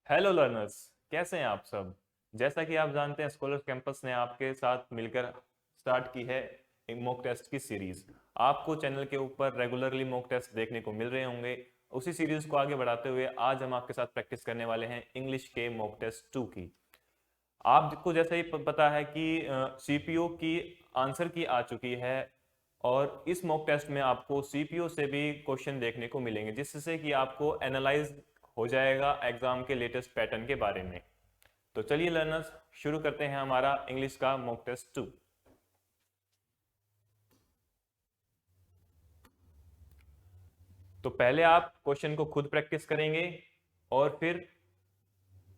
Hello learners, कैसे हैं आप सब। जैसा कि आप जानते हैं, स्कॉलर कैंपस ने आपके साथ मिलकर स्टार्ट की है एक मॉक टेस्ट की सीरीज। आपको चैनल के ऊपर रेगुलरली मॉक टेस्ट देखने को मिल रहे होंगे। उसी सीरीज को आगे बढ़ाते हुए आज हम आपके साथ प्रैक्टिस करने वाले हैं इंग्लिश के मॉक टेस्ट 2 की। आपको जैसे ही पता है कि सीपीओ की आंसर की आ चुकी है, और इस मॉक टेस्ट में आपको सीपीओ से भी क्वेश्चन देखने को मिलेंगे, जिससे कि आपको एनालाइज हो जाएगा एग्जाम के लेटेस्ट पैटर्न के बारे में। तो चलिए लर्नर्स, शुरू करते हैं हमारा इंग्लिश का मॉक टेस्ट 2। तो पहले आप क्वेश्चन को खुद प्रैक्टिस करेंगे और फिर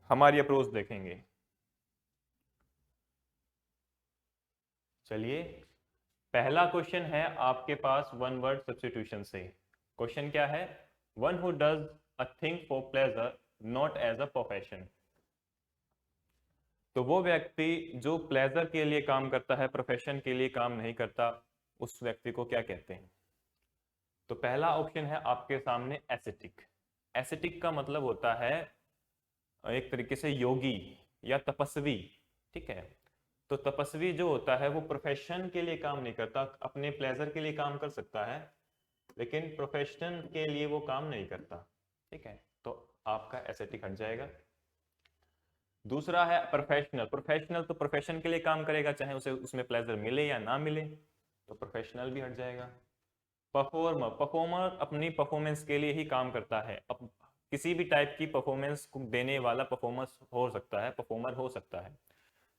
हमारी अप्रोच देखेंगे। चलिए, पहला क्वेश्चन है आपके पास वन वर्ड सब्स्टिट्यूशन से। क्वेश्चन क्या है? One who does a thing for pleasure not as a profession. तो वो व्यक्ति जो प्लेजर के लिए काम करता है, प्रोफेशन के लिए काम नहीं करता, उस व्यक्ति को क्या कहते हैं? तो पहला ऑप्शन है आपके सामने एसेटिक। एसेटिक का मतलब होता है एक तरीके से योगी या तपस्वी। ठीक है, तो तपस्वी जो होता है वो प्रोफेशन के लिए काम नहीं करता, अपने प्लेजर के लिए काम कर सकता है, लेकिन प्रोफेशन के लिए वो काम नहीं करता। ठीक है, तो आपका एसेटिक हट जाएगा। दूसरा है प्रोफेशनल। प्रोफेशनल तो प्रोफेशन के लिए काम करेगा, चाहे उसे उसमें प्लेजर मिले या ना मिले, तो प्रोफेशनल भी हट जाएगा। परफॉर्मर। परफॉर्मर अपनी परफॉर्मेंस के लिए ही काम करता है। अब किसी भी टाइप की परफॉर्मेंस देने वाला परफॉर्मर हो सकता है, परफॉर्मर हो सकता है,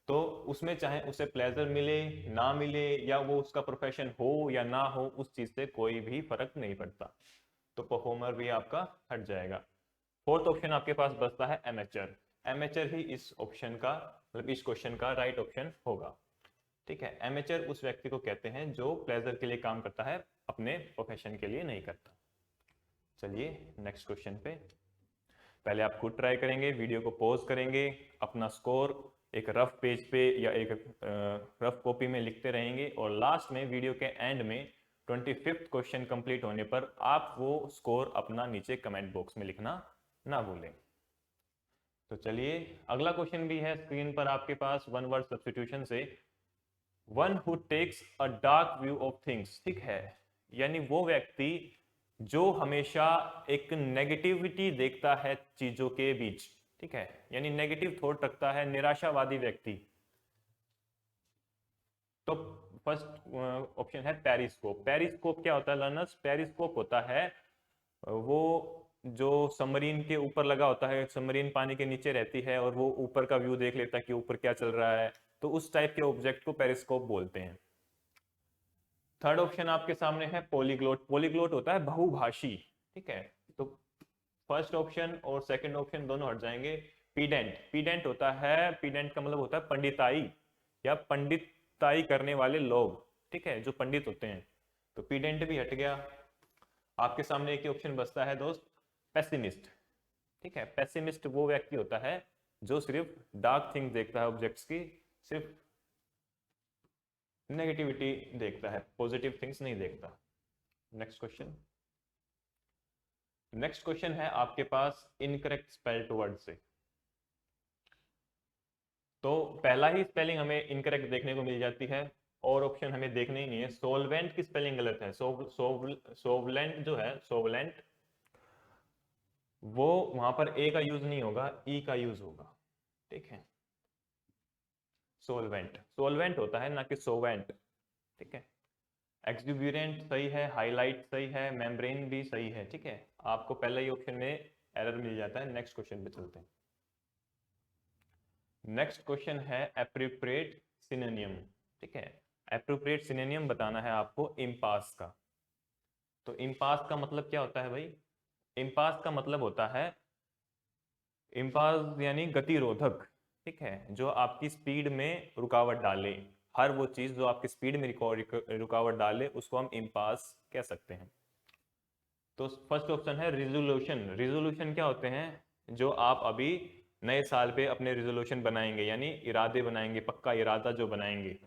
तो उसमें चाहे उसे प्लेजर मिले ना मिले, या वो उसका प्रोफेशन हो या ना हो, उस चीज से कोई भी फर्क नहीं पड़ता, तो परफॉर्मर भी आपका हट जाएगा। फोर्थ ऑप्शन आपके पास बचता है एमेचर। एमेचर ही इस ऑप्शन का, मतलब इस क्वेश्चन का राइट ऑप्शन होगा। ठीक है, एमेचर उस व्यक्ति को कहते हैं जो प्लेजर के लिए काम करता है, अपने प्रोफेशन के लिए नहीं करता। चलिए नेक्स्ट क्वेश्चन पे। पहले आप खुद ट्राई करेंगे, वीडियो को पॉज करेंगे, अपना स्कोर एक रफ पेज पे या एक रफ कॉपी में लिखते रहेंगे, और लास्ट में वीडियो के एंड में 25th क्वेश्चन कंप्लीट होने पर आप वो स्कोर अपना नीचे कमेंट बॉक्स में लिखना ना भूलें। तो चलिए, अगला क्वेश्चन भी है स्क्रीन पर आपके पास वन वर्ड सब्स्टिट्यूशन से। One who takes a dark view of things. ठीक है, यानी वो व्यक्ति जो हमेशा एक नेगेटिविटी देखता है चीजों के बीच। ठीक है, यानी नेगेटिव थॉट रखता है, निराशावादी व्यक्ति। तो फर्स्ट ऑप्शन है पेरिस्कोप। पेरिस्कोप क्या होता है लर्नर्स? पेरिस्कोप होता है वो जो सबमरीन के ऊपर लगा होता है, सबमरीन पानी के नीचे रहती है और वो ऊपर का व्यू देख लेता है कि ऊपर क्या चल रहा है, तो उस टाइप के ऑब्जेक्ट को पेरिस्कोप बोलते हैं। थर्ड ऑप्शन आपके सामने है पॉलीग्लोट। पॉलीग्लोट होता है बहुभाषी। ठीक है, तो फर्स्ट ऑप्शन और सेकंड ऑप्शन दोनों हट जाएंगे। पीडेंट। पीडेंट होता है, पीडेंट का मतलब होता है पंडिताई या पंडिताई करने वाले लोग। ठीक है, जो पंडित होते हैं, तो पीडेंट भी हट गया। आपके सामने एक ही ऑप्शन बचता है दोस्त, पेसिमिस्ट। ठीक है, पेसिमिस्ट वो व्यक्ति होता है जो सिर्फ डार्क थिंग देखता है ऑब्जेक्ट्स की, सिर्फ नेगेटिविटी देखता है, पॉजिटिव थिंग्स नहीं देखता। Next question. नेक्स्ट क्वेश्चन है आपके पास इनकरेक्ट स्पेल्ड वर्ड से। तो पहला ही स्पेलिंग हमें इनकरेक्ट देखने को मिल जाती है, और ऑप्शन हमें देखने ही नहीं है। सोलवेंट की स्पेलिंग गलत है। सोवलेंट जो है, सोवलेंट, वो वहां पर ए का यूज नहीं होगा, ई का यूज होगा। ठीक है, सोलवेंट, सोलवेंट होता है ना कि सोवेंट। ठीक है, एक्सुबेरेंट सही है, हाईलाइट सही है, मेम्ब्रेन भी सही है। ठीक है, आपको पहले ही ऑप्शन में एरर मिल जाता है। नेक्स्ट क्वेश्चन पे चलते हैं। नेक्स्ट क्वेश्चन है एप्रोप्रिएट सिनोनियम। ठीक है, एप्रोप्रिएट सिनोनियम बताना है आपको इम्पास का। तो इम्पास का मतलब क्या होता है भाई? इम्पास का मतलब होता है, इम्पास यानी गतिरोधक। ठीक है, जो आपकी स्पीड में रुकावट डाले, हर वो चीज जो आपकी स्पीड में रुकावट डाले उसको हम इम्पास कह सकते हैं। तो फर्स्ट ऑप्शन है रिजोल्यूशन। रिजोल्यूशन क्या होते हैं? जो आप अभी नए साल पे अपने रिजोल्यूशन बनाएंगे, यानी इरादे बनाएंगे, पक्का इरादा जो बनाएंगे,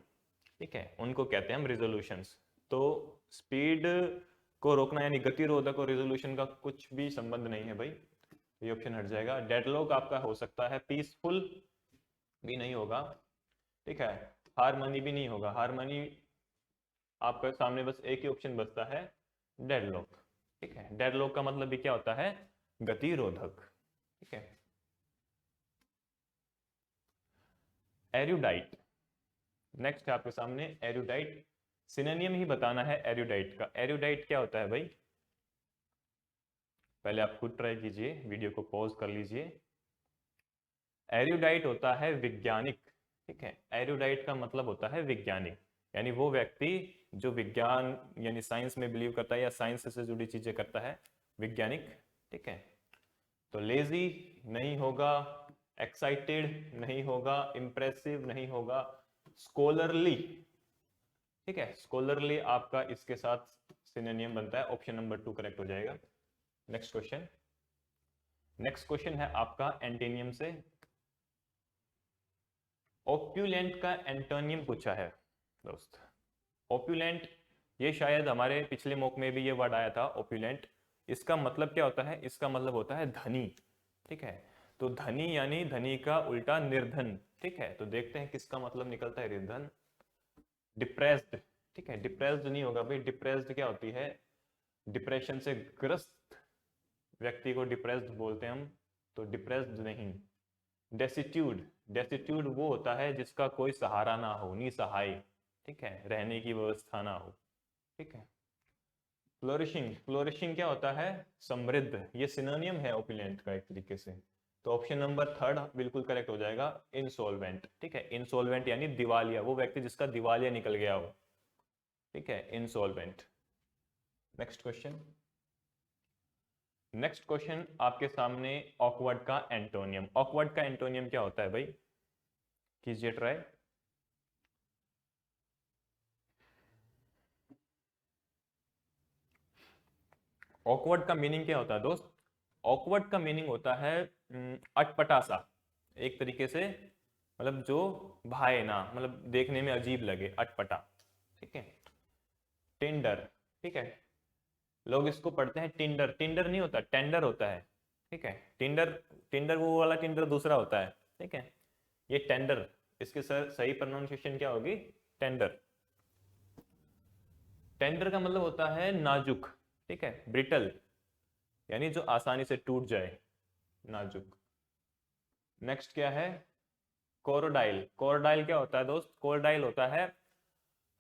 ठीक है, उनको कहते हैं हम रिजोल्यूशंस। तो स्पीड को रोकना यानी गतिरोधक और रिजोल्यूशन का कुछ भी संबंध नहीं है भाई। ये ऑप्शन हट जाएगा। डेडलॉक आपका हो सकता है पीसफुल भी नहीं होगा, ठीक है। हारमनी भी नहीं होगा, हारमनी आपके सामने बस एक ही ऑप्शन बचता है, डेडलॉक, ठीक है। डेडलॉक का मतलब भी क्या होता है, गतिरोधक, ठीक है। एरुडाइट, नेक्स्ट है आपके सामने एरुडाइट। सिनोनिम ही बताना है एरुडाइट का। एरुडाइट क्या होता है भाई, पहले आप खुद ट्राई कीजिए, वीडियो को पॉज कर लीजिए। एरुडाइट होता है वैज्ञानिक, ठीक है। एरुडाइट का मतलब होता है वैज्ञानिक, यानी वो व्यक्ति जो विज्ञान यानी साइंस में बिलीव करता है या साइंस से जुड़ी चीजें करता है, वैज्ञानिक, ठीक है। तो लेजी नहीं होगा, एक्साइटेड नहीं होगा, इंप्रेसिव नहीं होगा, स्कॉलरली, ठीक है। स्कॉलरली आपका इसके साथ सिनोनिम बनता है, ऑप्शन नंबर 2 करेक्ट हो जाएगा। नेक्स्ट क्वेश्चन, नेक्स्ट क्वेश्चन है आपका एंटोनियम से। ओप्यूलेंट का एंटोनियम पूछा है दोस्त। ओप्यूलेंट, ये शायद हमारे पिछले मॉक में भी ये वर्ड आया था, ओप्यूलेंट। इसका मतलब क्या होता है, इसका मतलब होता है धनी, ठीक है। तो धनी यानी धनी का उल्टा निर्धन, ठीक है। तो देखते हैं किसका मतलब निकलता है निर्धन। डिप्रेस्ड, ठीक है। डिप्रेस्ड नहीं होगा भाई, डिप्रेस्ड क्या होती है, डिप्रेशन से ग्रस्त व्यक्ति को डिप्रेस्ड बोलते हैं हम, तो डिप्रेस्ड नहीं। डेसिट्यूड, डेसिट्यूड वो होता है जिसका कोई सहारा ना हो, निसहाय, ठीक है, रहने की व्यवस्था ना हो, ठीक है। फ्लोरिशिंग, फ्लोरिशिंग क्या होता है, समृद्ध। ये सिनोनियम है ओपुलेंट का एक तरीके से। तो ऑप्शन नंबर 3 बिल्कुल करेक्ट हो जाएगा, इंसॉल्वेंट, ठीक है। इंसॉल्वेंट यानी दिवालिया, वो व्यक्ति जिसका दिवालिया निकल गया हो, ठीक है, insolvent. Next question, next question आपके सामने ऑकवर्ड का एंटोनियम। ऑकवर्ड का एंटोनियम क्या होता है भाई, कीजिए ट्राई। ऑकवर्ड का मीनिंग क्या होता है दोस्त, ऑकवर्ड का मीनिंग होता है अटपटा सा, एक तरीके से, मतलब जो भाए ना, मतलब देखने में अजीब लगे, अटपटा, ठीक है। टेंडर, ठीक है, लोग इसको पढ़ते हैं टिंडर, टिंडर नहीं होता, टेंडर होता है, ठीक है। टिंडर, टिंडर वो वाला टिंडर दूसरा होता है, ठीक है। ये टेंडर, इसके सर सही प्रोनाउंसिएशन क्या होगी, टेंडर। टेंडर का मतलब होता है नाजुक, ठीक है, ब्रिटल, यानी जो आसानी से टूट जाए, नाजुक। नेक्स्ट क्या है, कोरोडाइल। कोरोडाइल क्या होता है दोस्त, कोरोडाइल होता है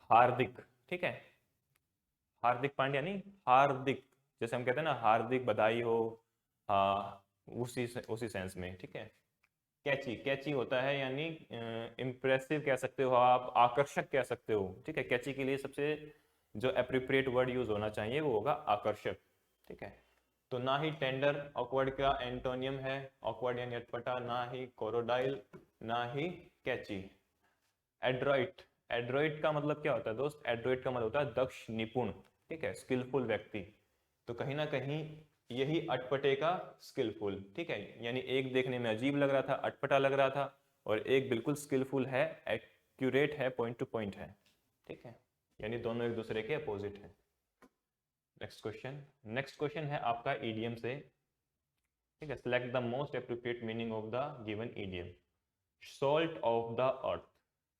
हार्दिक, ठीक है। हार्दिक पांड्या नहीं, हार्दिक, जैसे हम कहते हैं ना हार्दिक बधाई हो, हाँ, उसी सेंस में, ठीक है। कैची, कैची होता है यानी इम्प्रेसिव कह सकते हो आप, आकर्षक कह सकते हो, ठीक है। कैची के लिए सबसे जो एप्रोप्रिएट वर्ड यूज होना चाहिए वो होगा आकर्षक, ठीक है। तो ना ही टेंडर ऑकवर्ड का एंटोनियम है, ऑकवर्ड यानी अटपटा, ना ही कोरोडाइल, ना ही कैची। एड्रॉइट, एड्रॉइट का मतलब क्या होता है दोस्त, एड्रॉइट का मतलब होता है दक्ष, निपुण, ठीक है, स्किलफुल व्यक्ति। तो कहीं ना कहीं यही अटपटे का स्किलफुल, ठीक है, यानी एक देखने में अजीब लग रहा था, अटपटा लग रहा था, और एक बिल्कुल स्किलफुल है, एक्यूरेट है, पॉइंट टू पॉइंट है, ठीक है, यानी दोनों एक दूसरे के अपोजिट है। नेक्स्ट क्वेश्चन, नेक्स्ट क्वेश्चन है आपका ईडियम से, ठीक है। Select the most appropriate meaning of the given idiom. Salt of the earth,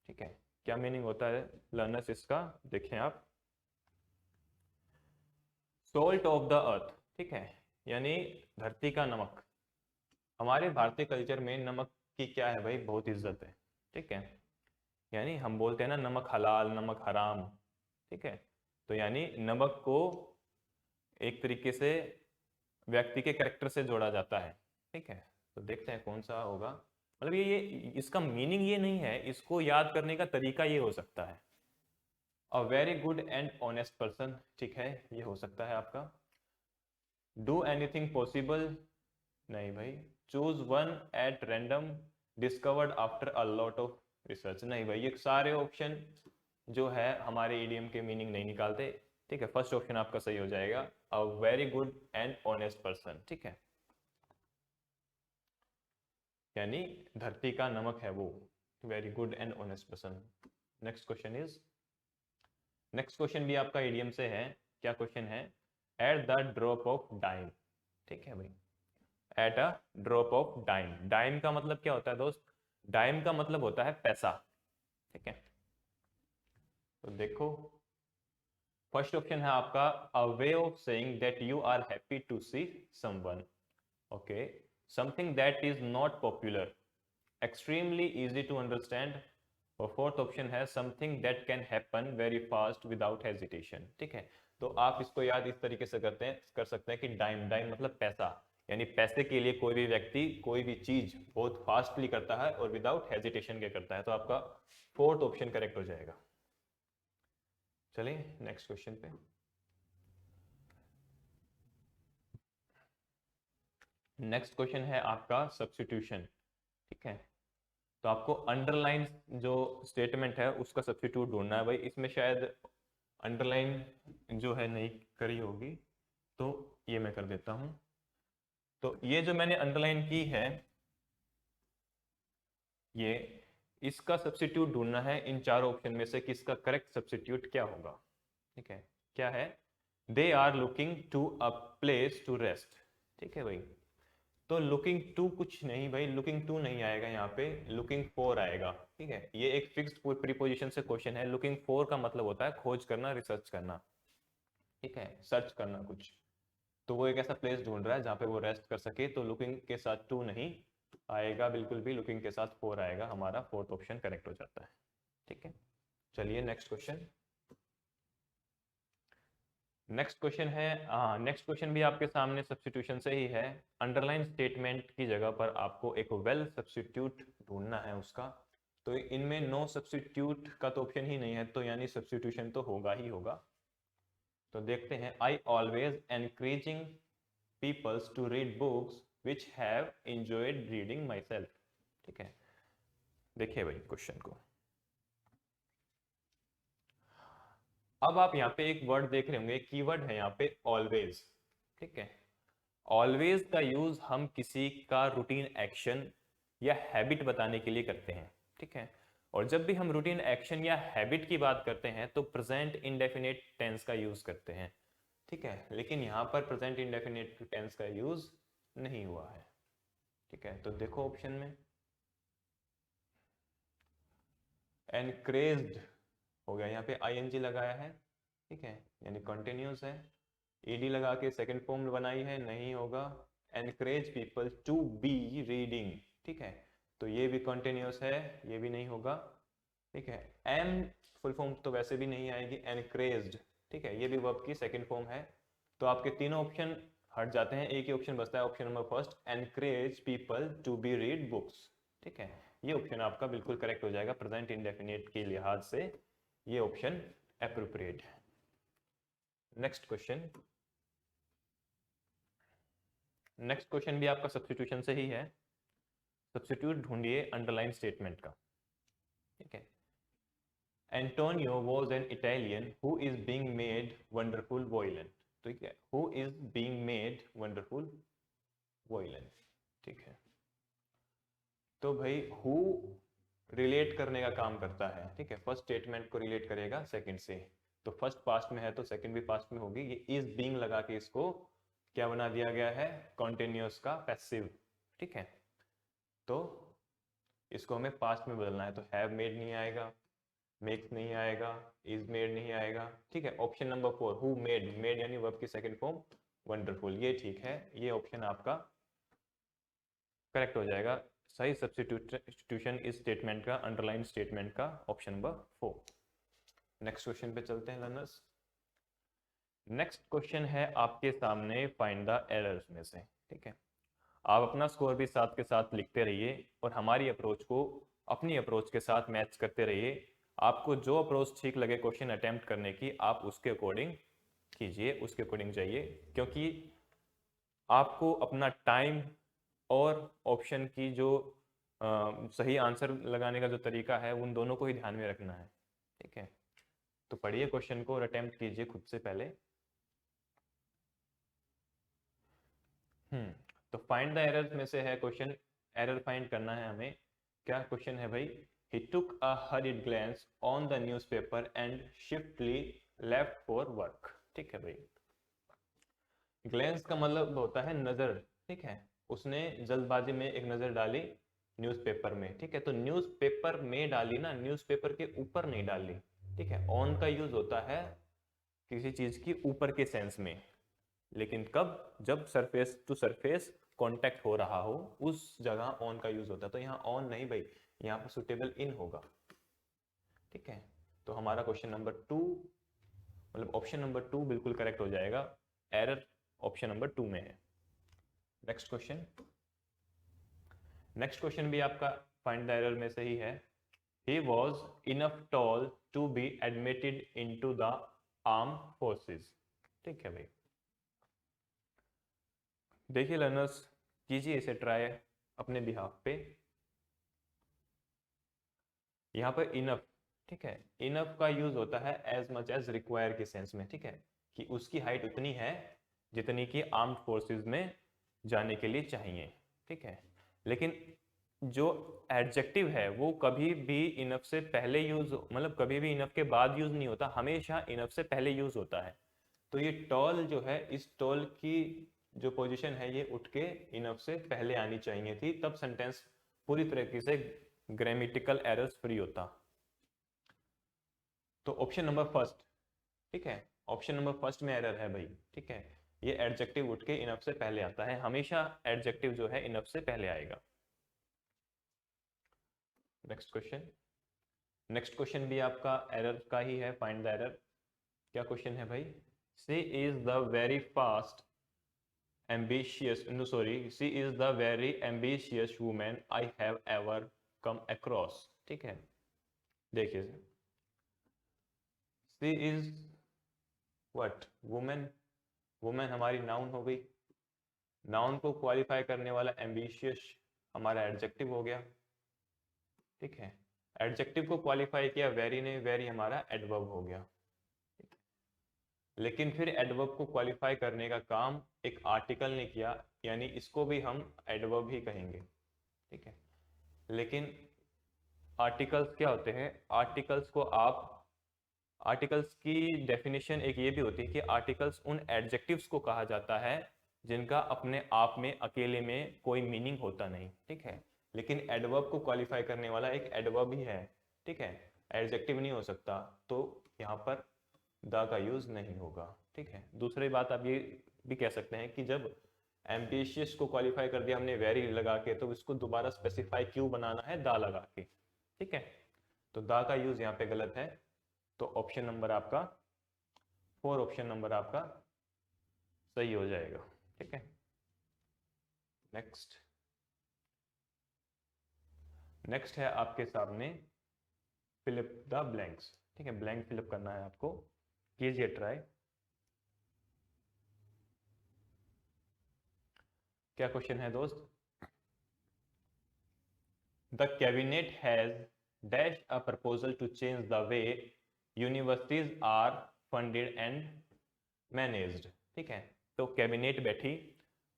ठीक है, क्या मीनिंग होता है लर्नर्स इसका, देखें आप। सॉल्ट ऑफ द अर्थ, ठीक है, यानी धरती का नमक। हमारे भारतीय कल्चर में नमक की क्या है भाई, बहुत इज्जत है, ठीक है। यानी हम बोलते हैं ना नमक हलाल, नमक हराम, ठीक है। तो यानी नमक को एक तरीके से व्यक्ति के कैरेक्टर से जोड़ा जाता है, ठीक है। तो देखते हैं कौन सा होगा, मतलब ये इसका मीनिंग ये नहीं है, इसको याद करने का तरीका ये हो सकता है। अ very good and honest person, ठीक है, ये हो सकता है आपका। डू एनीथिंग पॉसिबल, नहीं भाई। Choose one at random, discovered after a lot of research, नहीं भाई, ये सारे ऑप्शन जो है हमारे ईडीएम के मीनिंग नहीं निकालते, ठीक है। फर्स्ट ऑप्शन आपका सही हो जाएगा, a very good and honest person, ठीक है, यानी धरती का नमक है वो, very good and honest person. Next question is, next question भी आपका ईडीएम से है। क्या क्वेश्चन है, at the drop of dime, ठीक है भाई। At a drop of dime. Dime का मतलब क्या होता है दोस्त? डाइम का मतलब होता है पैसा, ठीक है। तो देखो, फर्स्ट ऑप्शन है आपका a way of saying that you are happy to see someone, okay, something that is not popular, extremely easy to understand. और फोर्थ ऑप्शन है something that can happen very fast without hesitation, ठीक है। तो आप इसको याद इस तरीके से कर सकते हैं कि डाइम, डाइम मतलब पैसा, यानी पैसे के लिए कोई भी व्यक्ति कोई भी चीज बहुत फास्टली करता है और विदाउट हेजिटेशन के करता है। तो आपका फोर्थ ऑप्शन करेक्ट हो जाएगा। चलिए नेक्स्ट क्वेश्चन पे। नेक्स्ट क्वेश्चन है आपका सब्स्टिट्यूशन, ठीक है। तो आपको अंडरलाइन जो स्टेटमेंट है उसका सब्स्टिट्यूट ढूंढना है भाई। इसमें शायद अंडरलाइन जो है नहीं करी होगी, तो ये मैं कर देता हूं। तो ये जो मैंने अंडरलाइन की है, ये इसका सब्स्टिट्यूट ढूंढना है इन चारों ऑप्शन में से किसका करेक्ट सब्स्टिट्यूट क्या होगा, ठीक है। क्या है? They are looking to a place to rest, ठीक है भाई। तो लुकिंग टू कुछ नहीं भाई, लुकिंग टू नहीं आएगा यहाँ पे, लुकिंग फॉर आएगा, ठीक है। ये एक फिक्स्ड प्रीपोजिशन से क्वेश्चन है। लुकिंग फॉर का मतलब होता है खोज करना, रिसर्च करना, ठीक है, सर्च करना कुछ। तो वो एक ऐसा प्लेस ढूंढ रहा है जहाँ पे वो रेस्ट कर सके, तो लुकिंग के साथ टू नहीं आएगा बिल्कुल भी, लुकिंग के साथ फोर आएगा। हमारा फोर्थ ऑप्शन करेक्ट हो जाता है, ठीक है। चलिए नेक्स्ट क्वेश्चन। नेक्स्ट क्वेश्चन है, हाँ नेक्स्ट क्वेश्चन भी आपके सामने सब्स्टिट्यूशन से ही है। अंडरलाइन स्टेटमेंट की जगह पर आपको एक वेल सब्स्टिट्यूट ढूंढना है उसका। तो इनमें नो सब्स्टिट्यूट का तो ऑप्शन ही नहीं है, तो यानी सब्स्टिट्यूशन तो होगा ही होगा। तो देखते हैं, I always encouraging peoples to read books which have enjoyed reading myself, ठीक है। देखिए भाई क्वेश्चन को, अब आप यहाँ पे एक वर्ड देख रहे होंगे, कीवर्ड है यहाँ पे ऑलवेज, ठीक है। ऑलवेज का यूज हम किसी का रूटीन एक्शन या हैबिट बताने के लिए करते हैं, ठीक है। और जब भी हम रूटीन एक्शन या हैबिट की बात करते हैं तो प्रेजेंट इंडेफिनिट टेंस का यूज करते हैं, ठीक है। लेकिन यहाँ पर प्रेजेंट इंडेफिनिट टेंस का यूज नहीं हुआ है, ठीक है। तो देखो ऑप्शन में एनकरेज्ड हो गया, यहाँ पे आईएनजी लगाया है, ठीक है, यानी कंटिन्यूस है। ईडी लगा के सेकंड फॉर्म बनाई है, नहीं होगा। Encourage people to be reading, ठीक है, तो ये भी कंटिन्यूस है, ये भी नहीं होगा, ठीक है। एम फुल फॉर्म तो वैसे भी नहीं आएगी, एनकरेज्ड, ठीक है, ये भी वर्ब की सेकंड फॉर्म है। तो आपके तीनों ऑप्शन हट जाते हैं, एक ही ऑप्शन बचता है, option number first, encourage people to be read books, ठीक है। ये ऑप्शन आपका बिल्कुल करेक्ट हो जाएगा, प्रेजेंट इंडेफिनिट के लिहाज से ये ऑप्शन एप्रोप्रिएट है। नेक्स्ट क्वेश्चन, नेक्स्ट क्वेश्चन भी आपका सब्स्टिट्यूशन से ही है। सब्स्टिट्यूट ढूंढिए अंडरलाइन स्टेटमेंट का, ठीक है। Antonio was an Italian who is being made wonderful violent, ठीक है, who is being made wonderful violent, ठीक है। तो भाई who रिलेट करने का काम करता है, ठीक है, फर्स्ट स्टेटमेंट को रिलेट करेगा सेकंड से। तो फर्स्ट पास्ट में है तो सेकंड भी पास्ट में होगी। ये इज बीइंग लगा के इसको क्या बना दिया गया है, कॉन्टिन्यूस का पैसिव, ठीक है। तो इसको हमें पास्ट में बदलना है, तो हैव मेड नहीं आएगा, मेक्स नहीं आएगा, इज मेड नहीं आएगा, ठीक है। Option number four, who made, made यानी वर्ब की सेकंड फॉर्म वंडरफुल, ये ठीक है, ये ऑप्शन आपका करेक्ट हो जाएगा। सही सब्स्टिट्यूशन इस स्टेटमेंट का, अंडरलाइन स्टेटमेंट का, option number four. Next question पे चलते हैं लर्नर्स। नेक्स्ट क्वेश्चन है आपके सामने फाइंड द एरर्स में से, ठीक है। आप अपना स्कोर भी साथ के साथ लिखते रहिए और हमारी अप्रोच को अपनी अप्रोच के साथ मैच करते रहिए। आपको जो अप्रोच ठीक लगे क्वेश्चन अटेम्प्ट करने की, आप उसके अकॉर्डिंग कीजिए, उसके अकॉर्डिंग जाइए, क्योंकि आपको अपना टाइम और ऑप्शन की जो सही आंसर लगाने का जो तरीका है उन दोनों को ही ध्यान में रखना है, ठीक है। तो पढ़िए क्वेश्चन को और अटेम्प्ट कीजिए खुद से पहले। तो फाइंड द एरर्स में से है क्वेश्चन, एरर फाइंड करना है हमें। क्या क्वेश्चन है भाई, he took a hurried glance on the newspaper and swiftly left for work, ठीक है भाई। ग्लेंस का मतलब होता है नजर, ठीक है, उसने जल्दबाजी में एक नज़र डाली न्यूज़पेपर में, ठीक है। तो न्यूज़पेपर में डाली ना, न्यूज़पेपर के ऊपर नहीं डाली, ठीक है। ऑन का यूज होता है किसी चीज की ऊपर के सेंस में, लेकिन कब, जब सरफेस टू सरफेस कांटेक्ट हो रहा हो उस जगह ऑन का यूज होता है। तो यहाँ ऑन नहीं भाई, यहाँ पर सुटेबल इन होगा, ठीक है। तो हमारा क्वेश्चन नंबर 2 मतलब ऑप्शन नंबर 2 बिल्कुल करेक्ट हो जाएगा, एरर ऑप्शन नंबर 2 में है। नेक्स्ट क्वेश्चन, नेक्स्ट क्वेश्चन भी आपका फाइंड द एरर में से ही है। He was enough tall to be admitted into the armed forces, ठीक है भाई। देखिए लर्नर्स, कीजिए इसे ट्राई अपने बिहाफ पे। यहाँ पर इनफ, ठीक है, इनफ का यूज होता है एज मच एज रिक्वायर के सेंस में, ठीक है, कि उसकी हाइट उतनी है जितनी कि आर्म्ड फोर्सेस में जाने के लिए चाहिए, ठीक है। लेकिन जो एडजेक्टिव है वो कभी भी इनफ से पहले यूज, मतलब कभी भी इनफ के बाद यूज नहीं होता, हमेशा इनफ से पहले यूज होता है। तो ये टॉल जो है, इस टॉल की जो पोजीशन है ये उठ के इनफ से पहले आनी चाहिए थी, तब सेंटेंस पूरी तरीके से ग्रामेटिकल एरर्स फ्री होता। तो ऑप्शन नंबर फर्स्ट, ठीक है, ऑप्शन नंबर फर्स्ट में एरर है भाई, ठीक है। ये एडजेक्टिव उठ के इनफ से पहले आता है, हमेशा एडजेक्टिव जो है इनफ से पहले आएगा। नेक्स्ट क्वेश्चन, नेक्स्ट क्वेश्चन भी आपका एरर का ही है, फाइंड द एरर। क्या क्वेश्चन है भाई? She is the very fast ambitious, no sorry, she is the very ambitious woman I have ever come across, ठीक है। देखिए, she is what, woman, woman हमारी नाउन हो गई, नाउन को क्वालिफाई करने वाला ambitious हमारा एडजेक्टिव हो गया, ठीक है। एडजेक्टिव को क्वालिफाई किया वेरी ने, वेरी हमारा एडवर्ब हो गया, लेकिन फिर एडवर्ब को क्वालिफाई करने का काम एक आर्टिकल ने किया, यानी इसको भी हम एडवर्ब ही कहेंगे, ठीक है। लेकिन आर्टिकल्स क्या होते हैं? आर्टिकल्स को आप, आर्टिकल्स की डेफिनेशन एक ये भी होती है कि आर्टिकल्स उन एडजेक्टिव्स को कहा जाता है जिनका अपने आप में अकेले में कोई मीनिंग होता नहीं, ठीक है। लेकिन एडवर्ब को क्वालिफाई करने वाला एक एडवर्ब ही है, ठीक है, एडजेक्टिव नहीं हो सकता, तो यहाँ पर द का यूज नहीं होगा, ठीक है। दूसरी बात आप ये भी कह सकते हैं कि जब एम्बिशियस को क्वालिफाई कर दिया हमने वेरी लगा के, तो इसको दोबारा स्पेसिफाई क्यों बनाना है द लगा के, ठीक है। तो द का यूज यहाँ पे गलत है, तो ऑप्शन नंबर आपका 4, ऑप्शन नंबर आपका सही हो जाएगा, ठीक है। नेक्स्ट, नेक्स्ट है आपके सामने फिलिप द ब्लैंक्स, ठीक है, ब्लैंक फिलिप करना है आपको, कीजिए ट्राई। क्या क्वेश्चन है दोस्त? The cabinet has dash a proposal to change the way universities are funded and managed, ठीक है। तो कैबिनेट बैठी,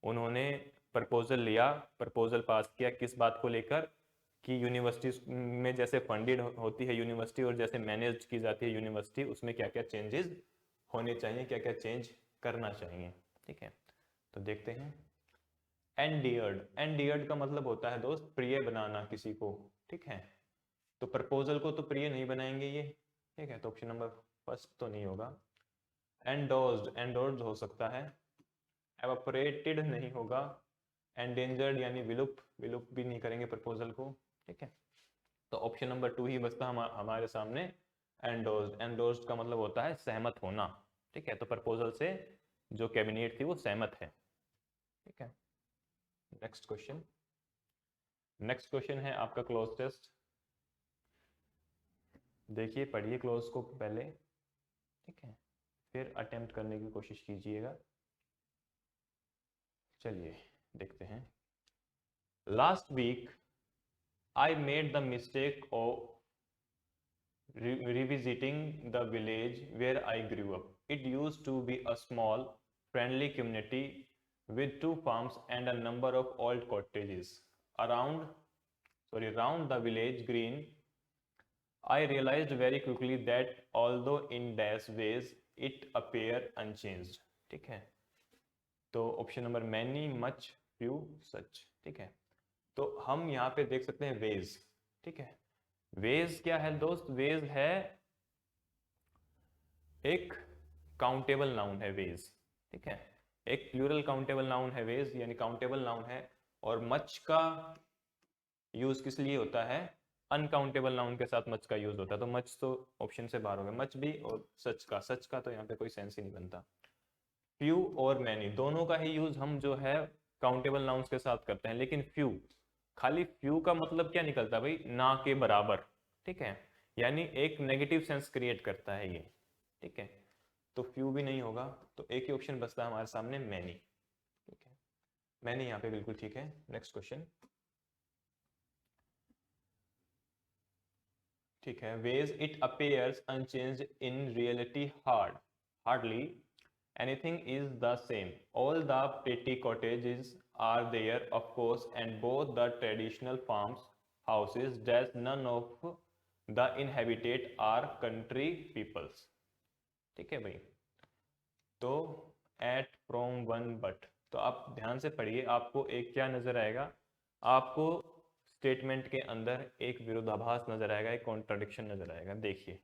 उन्होंने प्रपोजल लिया, प्रपोजल पास किया, किस बात को लेकर कि यूनिवर्सिटीज में जैसे फंडेड होती है यूनिवर्सिटी और जैसे मैनेज की जाती है यूनिवर्सिटी, उसमें क्या क्या चेंजेस होने चाहिए, क्या क्या चेंज करना चाहिए, ठीक है। तो देखते हैं। एंडियर्ड, एंडियर्ड का मतलब होता है दोस्त प्रिय बनाना किसी को, ठीक है। तो प्रपोजल को तो प्रिय नहीं बनाएंगे ये, ठीक है, तो ऑप्शन नंबर फर्स्ट तो नहीं होगा। एंडोर्स्ड, एंडोर्स्ड हो सकता है, एवापोरेटेड नहीं होगा, एंडेंजर्ड यानी विलुप्त, विलुप्त भी नहीं करेंगे प्रपोजल को, ठीक है। तो ऑप्शन नंबर 2 ही बचता हमारे सामने, एंडोर्स्ड। एंडोर्स्ड का मतलब होता है सहमत होना, ठीक है। तो प्रपोजल से जो कैबिनेट थी वो सहमत है, ठीक है। नेक्स्ट क्वेश्चन, नेक्स्ट क्वेश्चन है आपका क्लोज टेस्ट। देखिए, पढ़िए क्लोज को पहले, ठीक है, फिर अटेम्प्ट करने की कोशिश कीजिएगा। चलिए देखते हैं। Last week I made the mistake of revisiting the village where I grew up. It used to be a small, friendly community with 2 farms and a number of old cottages. Around the village green, I realized very quickly that although in dash ways it appear unchanged, ठीक है। तो option number many, much, few such. ठीक है, तो हम यहाँ पे देख सकते हैं वेज। ठीक है, वेज क्या है दोस्त? वेज है एक काउंटेबल नाउन है वेज। ठीक है, एक प्लूरल काउंटेबल नाउन है वेज, यानी काउंटेबल नाउन है। और मच का यूज किस लिए होता है? अनकाउंटेबल नाउन के साथ मच का यूज होता है। तो मच तो ऑप्शन से बाहर हो गया, मच भी। और सच का तो यहाँ पे कोई सेंस ही नहीं बनता। फ्यू और मैनी दोनों का ही यूज हम जो है काउंटेबल नाउन्स के साथ करते हैं, लेकिन फ्यू, खाली फ्यू का मतलब क्या निकलता है भाई? ना के बराबर। ठीक है, यानी एक नेगेटिव सेंस क्रिएट करता है ये। ठीक है, तो फ्यू भी नहीं होगा, तो एक ही ऑप्शन बचता है हमारे सामने, मैनी। ठीक है, मैनी यहाँ पे बिल्कुल ठीक है। Next question. ठीक है, whereas it appears unchanged in reality hardly anything is the same. All the pretty cottages are there, of course, and both the traditional farms houses, as none of the inhabited are country peoples. ठीक है भाई, तो at, from, one, but, तो आप ध्यान से पढ़िए, आपको एक क्या नजर आएगा? आपको स्टेटमेंट के अंदर एक विरोधाभास नजर आएगा, एक कॉन्ट्राडिक्शन नजर आएगा। देखिए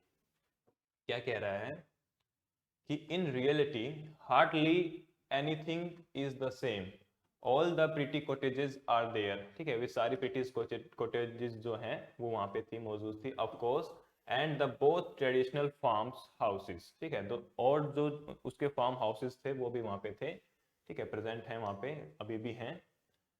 क्या कह रहा है कि in reality hardly anything is the same, all the pretty cottages are there. ठीक है, वे सारी प्रिटी कॉटेजेस जो हैं वो वहां पे थी, मौजूद थी, of course, and the both traditional farms houses. ठीक है, तो और जो उसके फार्म हाउसेस थे वो भी वहां पे थे। ठीक है, प्रेजेंट है वहां पे, अभी भी हैं।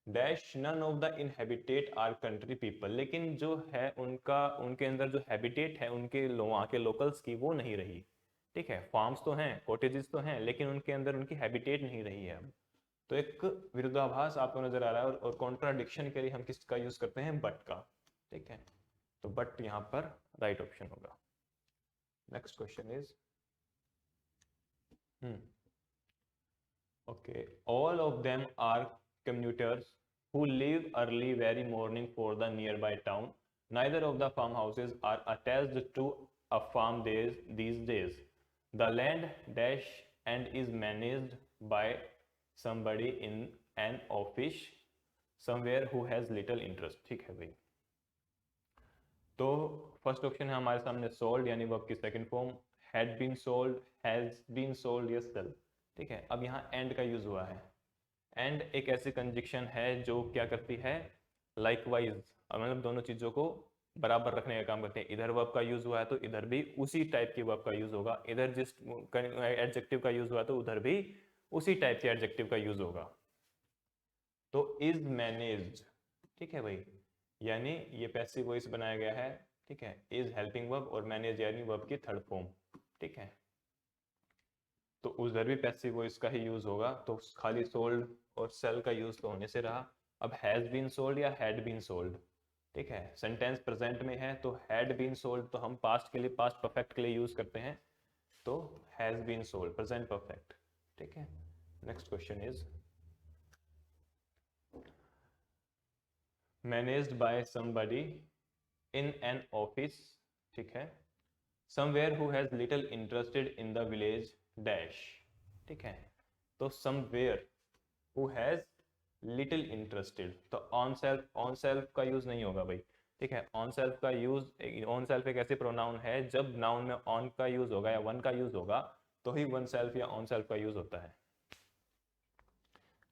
Dash none of the inhabitant are country people, लेकिन जो है उनका, उनके अंदर जो हैबिटेट है उनके वहाँ के लोकल्स की, वो नहीं रही। ठीक है, फार्म्स तो हैं, कॉटेजेस तो हैं, लेकिन उनके अंदर उनकी हैबिटेट नहीं रही है अब। तो एक विरोधाभास आपको नजर आ रहा है, और कॉन्ट्राडिक्शन के लिए हम किसका यूज करते हैं? बट का। ठीक है, तो बट यहाँ पर राइट ऑप्शन होगा। Next question is okay, all of them are commuters who leave early very morning for the nearby town. Neither of the farmhouses are attached to a farm these days. The land dash and is managed by somebody in an office somewhere who has little interest. ठीक है भाई, तो first option है हमारे सामने sold, यानी verb की second form, had been sold, has been sold, yes sell. ठीक है, अब यहाँ एंड का यूज हुआ है। एंड एक ऐसी कंजक्शन है जो क्या करती है? लाइकवाइज, मतलब दोनों चीजों को बराबर रखने का काम करते हैं। इधर वर्ब का यूज हुआ है तो इधर भी उसी टाइप की वर्ब का यूज होगा, इधर जिस एडजेक्टिव का यूज हुआ है तो उधर भी उसी टाइप के एडजेक्टिव का यूज होगा। तो इज मैनेज्ड, ठीक है भाई, यानी ये पैसिव वॉइस बनाया गया है। ठीक है, इज हेल्पिंग वर्ब और मैनेज यानी वर्ब की थर्ड फॉर्म। ठीक है, तो उधर भी पैसिव वॉइस का ही यूज होगा, तो खाली सोल्ड और सेल का यूज तो होने से रहा। अब हैज बीन सोल्ड या हैड बीन सोल्ड। ठीक है, सेंटेंस प्रेजेंट में है तो हैड बीन सोल्ड तो हम पास्ट के लिए, पास्ट परफेक्ट के लिए यूज करते हैं, तो has been sold present perfect. ठीक है, next question is managed by somebody in an office. ठीक है, somewhere who has little interested in the village dash. ठीक है, तो somewhere who has little interested, तो ऑन सेल्फ का यूज नहीं होगा भाई। ठीक है, ऑन सेल्फ का यूज, ऑन सेल्फ एक ऐसे प्रोनाउन है जब नाउन में ऑन का यूज होगा या वन का यूज होगा तो ही वन सेल्फ या ऑन सेल्फ का यूज होता है।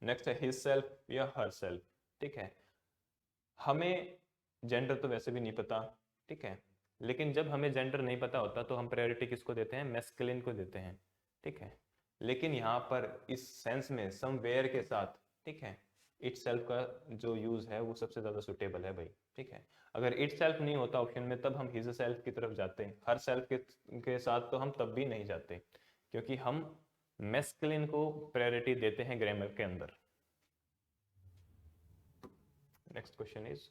नेक्स्ट है हिज सेल्फ या हर सेल्फ। ठीक है, हमें जेंडर तो वैसे भी नहीं पता। ठीक है, लेकिन जब हमें जेंडर नहीं पता होता तो हम प्रायोरिटी किसको देते हैं? मैस्कुलिन को देते हैं। ठीक है, लेकिन यहाँ पर इस सेंस में समवेयर के साथ, ठीक है, इट सेल्फ का जो यूज है वो सबसे ज्यादा सुटेबल है भाई। ठीक है, अगर इट सेल्फ नहीं होता ऑप्शन में तब हम हिज सेल्फ की तरफ जाते हैं, हर सेल्फ के साथ तो हम तब भी नहीं जाते, क्योंकि हम मैस्कुलिन को प्रायोरिटी देते हैं ग्रामर के अंदर। Next question is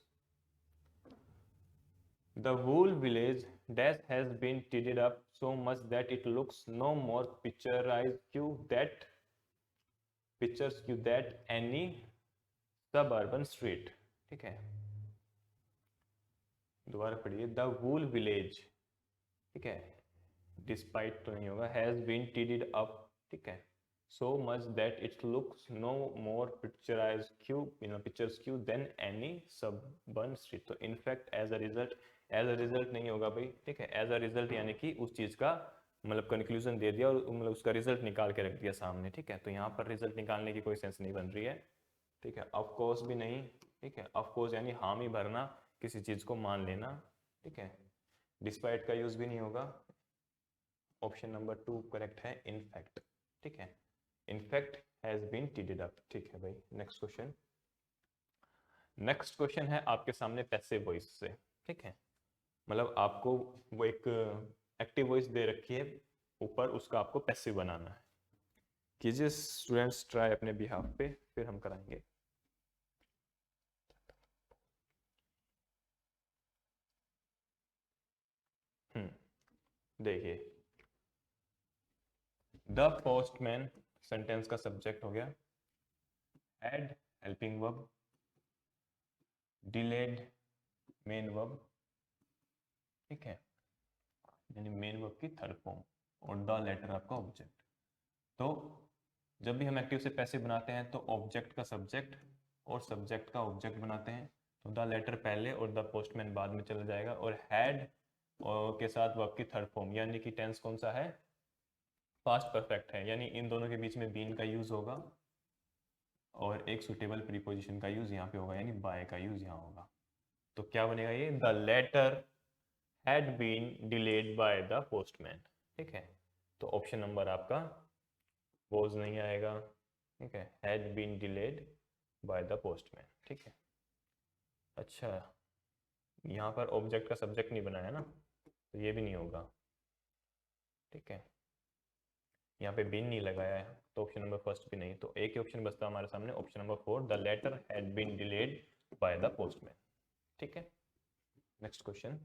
the whole village dash has been tidied up so much that it looks no more pictures you that any suburban street। ठीक है, दोबारा पढ़िए, द whole village, ठीक है, डिस्पाइट तो नहीं होगा, हैज बीन टिडिड अप। ठीक है, so much that it looks no more picturesque than any suburban street. तो in fact as a result नहीं होगा भाई, ठीक है, as a result यानी कि उस चीज का मतलब कंक्लूजन दे दिया और मतलब उसका रिजल्ट निकाल के रख दिया सामने, ठीक है। तो यहाँ पर रिजल्ट निकालने की कोई सेंस नहीं बन रही है, ठीक है। ऑफ कोर्स भी नहीं, ठीक है। ऑफ कोर्स यानी हामी भरना, किसी चीज को मान लेना, ठीक है। डिस्पाइट का यूज भी नहीं होगा। ऑप्शन नंबर 2 करेक्ट है, इनफैक्ट, ठीक है। इनफैक्ट हैज बीन टीडेड अप, ठीक है भाई। नेक्स्ट क्वेश्चन, नेक्स्ट क्वेश्चन है आपके सामने पैसिव वॉइस से, ठीक है। मतलब आपको वो एक एक्टिव वॉइस दे रखी है ऊपर, उसका आपको पैसिव बनाना है। कीजिए स्टूडेंट्स ट्राई अपने बिहाफ पे, फिर हम कराएंगे। देखिए, द पोस्टमैन सेंटेंस का सब्जेक्ट हो गया, add helping verb, delayed main verb, ठीक है, यानी मेन वर्ब की थर्ड फॉर्म, और द लेटर आपका ऑब्जेक्ट। तो जब भी हम एक्टिव से पैसिव बनाते हैं तो ऑब्जेक्ट का सब्जेक्ट और सब्जेक्ट का ऑब्जेक्ट बनाते हैं, तो द लेटर पहले और द पोस्टमैन बाद में चला जाएगा, और हैड के साथ वर्ब की थर्ड फॉर्म, यानी कि टेंस कौन सा है, पास्ट परफेक्ट है, यानी इन दोनों के बीच में बीन का यूज होगा और एक सुटेबल प्रीपोजिशन का यूज यहाँ पे होगा, यानी बाय का यूज यहाँ होगा। तो क्या बनेगा ये, the letter had been delayed by the postman, ठीक है। तो ऑप्शन नंबर आपका वॉज नहीं आएगा, ठीक है, had been delayed by the postman, ठीक है। अच्छा, यहाँ पर ऑब्जेक्ट का सब्जेक्ट नहीं बनाया ना, तो ये भी नहीं होगा, ठीक है। यहाँ पे बीन नहीं लगाया है, तो ऑप्शन नंबर फर्स्ट भी नहीं, तो एक ही ऑप्शन बचता हमारे सामने, option number 4, the letter had been delayed by the postman, ठीक है। नेक्स्ट क्वेश्चन,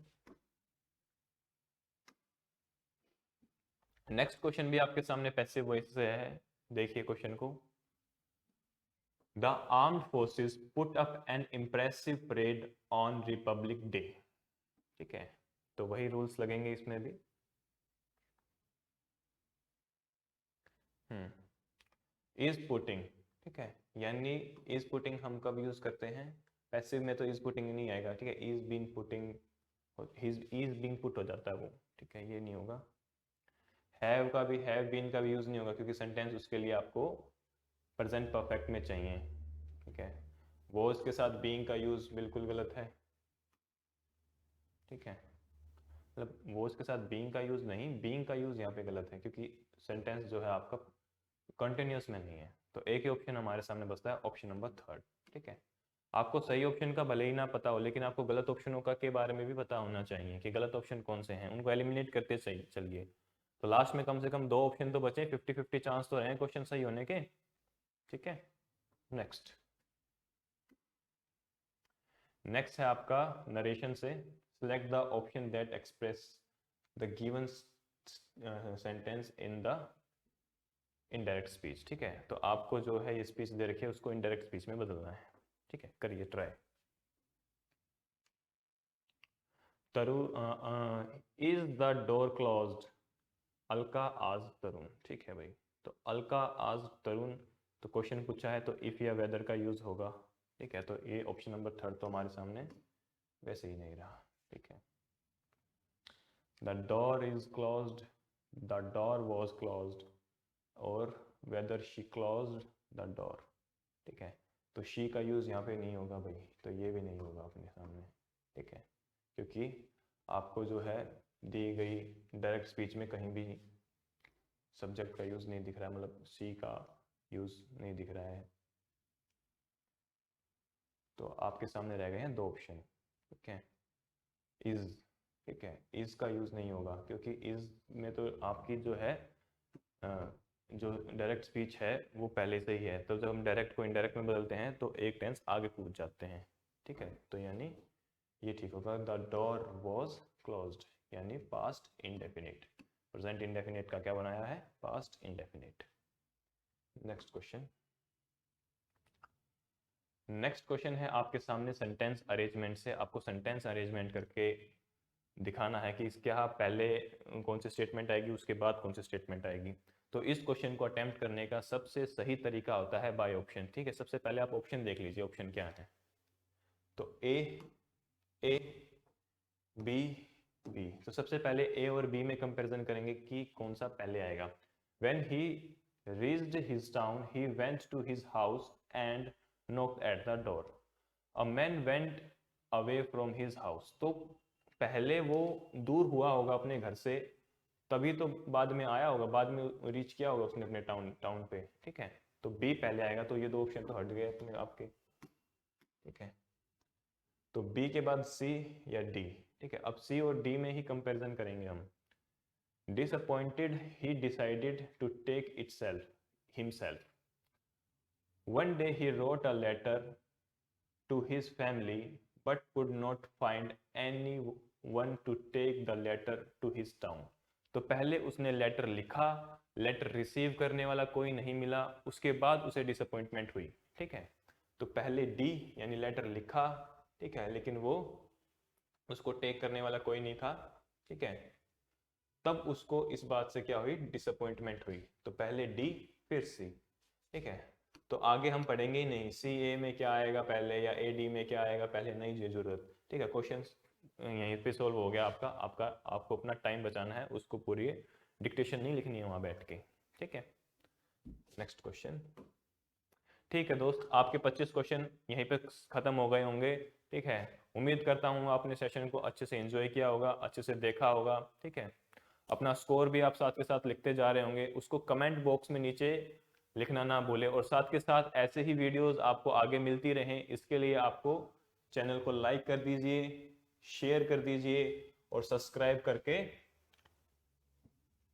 नेक्स्ट क्वेश्चन भी आपके सामने पैसिव वॉइस से है। देखिए क्वेश्चन को, the armed forces put up an impressive parade on Republic day, ठीक है। तो वही रूल्स लगेंगे इसमें भी। इज पुटिंग, ठीक है, यानी इज पुटिंग हम कब यूज करते हैं, पैसिव में तो इज पुटिंग नहीं आएगा, ठीक है। Is been putting, is being put हो जाता है वो, ठीक है, ये नहीं होगा। हैव का भी, हैव बीन का भी यूज नहीं होगा, क्योंकि सेंटेंस उसके लिए आपको प्रेजेंट परफेक्ट में चाहिए, ठीक है। वो उसके साथ बीइंग का यूज बिल्कुल गलत है, ठीक है। मतलब वो उसके साथ बीइंग का यूज नहीं, बीइंग का यूज यहाँ पे गलत है, क्योंकि सेंटेंस जो है आपका कंटिन्यूस में नहीं है। तो एक ही ऑप्शन हमारे सामने बचता है, ऑप्शन नंबर 3, ठीक है। आपको सही ऑप्शन का भले ही ना पता हो, लेकिन आपको गलत ऑप्शनों का के बारे में भी पता होना चाहिए कि गलत ऑप्शन कौन से हैं, उनको एलिमिनेट करते सही चलिए। तो लास्ट में कम से कम 2 ऑप्शन तो बचे, 50-50 चांस तो रहे क्वेश्चन सही होने के, ठीक है। नेक्स्ट, नेक्स्ट है आपका नरेशन से, select the option that express the given sentence in the indirect speech, ठीक है। तो आपको जो है ये स्पीच दे रखी है, उसको इनडायरेक्ट स्पीच में बदलना है, ठीक है, करिए ट्राई। तरु, is the door closed, Alka आज तरुण, ठीक है भाई। तो अलका आज तरुण, तो क्वेश्चन पूछा है तो इफ या वेदर का यूज होगा, ठीक है। तो ये ऑप्शन नंबर 3 तो हमारे सामने वैसे ही नहीं रहा, ठीक है। The door is closed, the door was closed, और whether she closed the door, ठीक है। तो शी का यूज यहाँ पे नहीं होगा भाई, तो ये भी नहीं होगा अपने सामने, ठीक है, क्योंकि आपको जो है दी गई डायरेक्ट स्पीच में कहीं भी सब्जेक्ट का यूज नहीं दिख रहा है, मतलब सी का यूज नहीं दिख रहा है। तो आपके सामने रह गए हैं 2 ऑप्शन, ठीक है। इज, ठीक है, इज का यूज नहीं होगा, क्योंकि इज में तो आपकी जो है जो डायरेक्ट स्पीच है वो पहले से ही है, तो जब हम डायरेक्ट को इनडायरेक्ट में बदलते हैं तो एक टेंस आगे कूद जाते हैं, ठीक है। तो यानी ये ठीक होगा, द डोर वॉज क्लोज्ड, यानी पास्ट इंडेफिनिट। प्रेजेंट इंडेफिनिट का क्या बनाया है, past indefinite. Next question, next question है आपके सामने सेंटेंस अरेंजमेंट से। आपको सेंटेंस अरेंजमेंट करके दिखाना है कि इसके यहाँ पहले कौन सी स्टेटमेंट आएगी, उसके बाद कौन सी स्टेटमेंट आएगी। तो इस क्वेश्चन को अटेम्प्ट करने का सबसे सही तरीका होता है बाय ऑप्शन। ठीक है, सबसे पहले आप ऑप्शन देख लीजिए, ऑप्शन क्या है। तो ए बी बी, तो सबसे पहले ए और बी में कंपैरिजन करेंगे कि कौन सा पहले आएगा। When he reached his town he went to his house and knocked at the door. A man went away from his house. तो पहले वो दूर हुआ होगा अपने घर से, तभी तो बाद में आया होगा, बाद में रीच किया होगा उसने अपने टाउन पे। ठीक है, तो बी पहले आएगा, तो ये दो ऑप्शन तो हट गए अपने आपके। ठीक है, तो बी के बाद सी या डी। ठीक है, अब सी और डी में ही कंपैरिजन करेंगे हम। Disappointed, he decided to take itself himself. One day he wrote a letter to his family but could not find anyone to take the letter to his town. तो पहले उसने लेटर लिखा, letter receive करने वाला कोई नहीं मिला, उसके बाद उसे डिसअपॉइंटमेंट हुई। ठीक है, तो पहले डी यानी लेटर लिखा, ठीक है, लेकिन वो उसको टेक करने वाला कोई नहीं था। ठीक है, तब उसको इस बात से क्या हुई, डिसअपॉइंटमेंट हुई। तो पहले डी फिर सी। ठीक है, तो आगे हम पढ़ेंगे ही नहीं सी ए में क्या आएगा पहले या ए डी में क्या आएगा पहले, नहीं जरूरत। ठीक है, क्वेश्चन यहीं पे सोल्व हो गया आपका। आपको अपना टाइम बचाना है, उसको पूरी डिक्टेशन नहीं लिखनी है वहां बैठ के। ठीक है, नेक्स्ट क्वेश्चन। ठीक है दोस्त, आपके 25 क्वेश्चन यहीं पे खत्म हो गए होंगे। ठीक है, उम्मीद करता हूँ आपने सेशन को अच्छे से एंजॉय किया होगा, अच्छे से देखा होगा। ठीक है, अपना स्कोर भी आप साथ के साथ लिखते जा रहे होंगे, उसको कमेंट बॉक्स में नीचे लिखना ना भूले। और साथ के साथ ऐसे ही वीडियोस आपको आगे मिलती रहें, इसके लिए आपको चैनल को लाइक कर दीजिए, शेयर कर दीजिए और सब्सक्राइब करके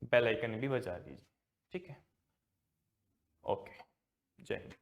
बेल आइकन भी बजा दीजिए। ठीक है, ओके, जय हिंद।